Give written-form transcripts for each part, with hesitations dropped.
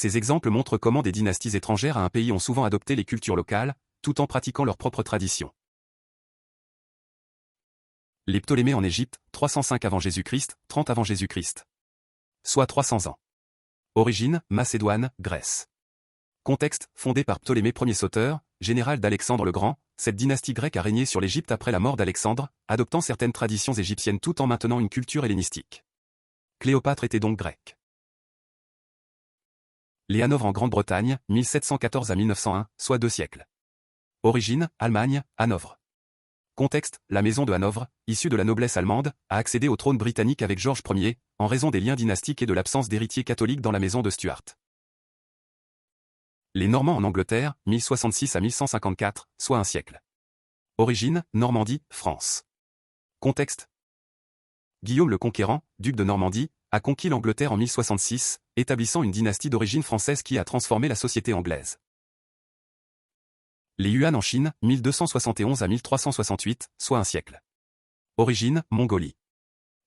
Ces exemples montrent comment des dynasties étrangères à un pays ont souvent adopté les cultures locales, tout en pratiquant leurs propres traditions. Les Ptolémées en Égypte, 305 avant Jésus-Christ, 30 avant Jésus-Christ. Soit 300 ans. Origine, Macédoine, Grèce. Contexte, fondé par Ptolémée Ier Sauteur, général d'Alexandre le Grand, cette dynastie grecque a régné sur l'Égypte après la mort d'Alexandre, adoptant certaines traditions égyptiennes tout en maintenant une culture hellénistique. Cléopâtre était donc grecque. Les Hanovres en Grande-Bretagne, 1714 à 1901, soit 2 siècles. Origine, Allemagne, Hanovre. Contexte, la maison de Hanovre, issue de la noblesse allemande, a accédé au trône britannique avec Georges Ier, en raison des liens dynastiques et de l'absence d'héritiers catholiques dans la maison de Stuart. Les Normands en Angleterre, 1066 à 1154, soit 1 siècle. Origine, Normandie, France. Contexte. Guillaume le Conquérant, duc de Normandie, a conquis l'Angleterre en 1066, établissant une dynastie d'origine française qui a transformé la société anglaise. Les Yuan en Chine, 1271 à 1368, soit 1 siècle. Origine, Mongolie.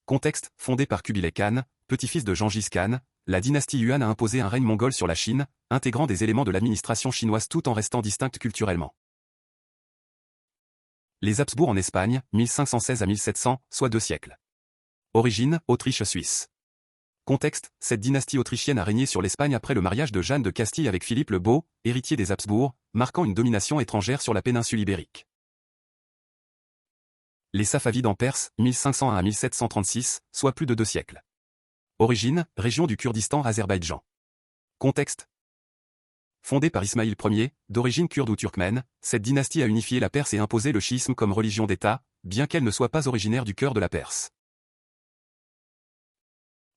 Contexte, fondé par Kubilai Khan, petit-fils de Gengis Khan, la dynastie Yuan a imposé un règne mongol sur la Chine, intégrant des éléments de l'administration chinoise tout en restant distincte culturellement. Les Habsbourg en Espagne, 1516 à 1700, soit 2 siècles. Origine, Autriche-Suisse. Contexte, cette dynastie autrichienne a régné sur l'Espagne après le mariage de Jeanne de Castille avec Philippe le Beau, héritier des Habsbourg, marquant une domination étrangère sur la péninsule ibérique. Les Safavides en Perse, 1501 à 1736, soit plus de 2 siècles. Origine, région du Kurdistan, Azerbaïdjan. Contexte. Fondée par Ismaïl Ier, d'origine kurde ou turkmène, cette dynastie a unifié la Perse et imposé le chiisme comme religion d'État, bien qu'elle ne soit pas originaire du cœur de la Perse.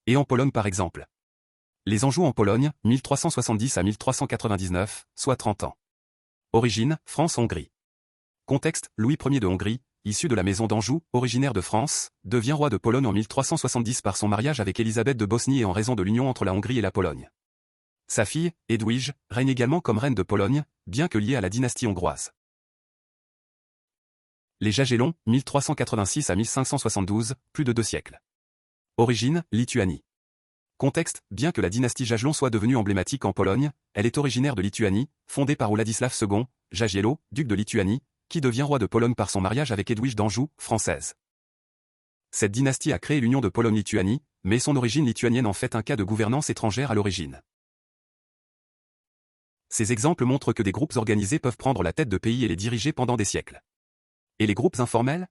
Et en Pologne par exemple. Les Anjou en Pologne, 1370 à 1399, soit 30 ans. Origine, France-Hongrie. Contexte, Louis Ier de Hongrie, issu de la maison d'Anjou, originaire de France, devient roi de Pologne en 1370 par son mariage avec Élisabeth de Bosnie et en raison de l'union entre la Hongrie et la Pologne. Sa fille, Edwige, règne également comme reine de Pologne, bien que liée à la dynastie hongroise. Les Jagellons, 1386 à 1572, plus de 2 siècles. Origine, Lituanie. Contexte, bien que la dynastie Jagiellon soit devenue emblématique en Pologne, elle est originaire de Lituanie, fondée par Władysław II, Jagiello, duc de Lituanie, qui devient roi de Pologne par son mariage avec Edwige d'Anjou, française. Cette dynastie a créé l'union de Pologne-Lituanie, mais son origine lituanienne en fait un cas de gouvernance étrangère à l'origine. Ces exemples montrent que des groupes organisés peuvent prendre la tête de pays et les diriger pendant des siècles. Et les groupes informels?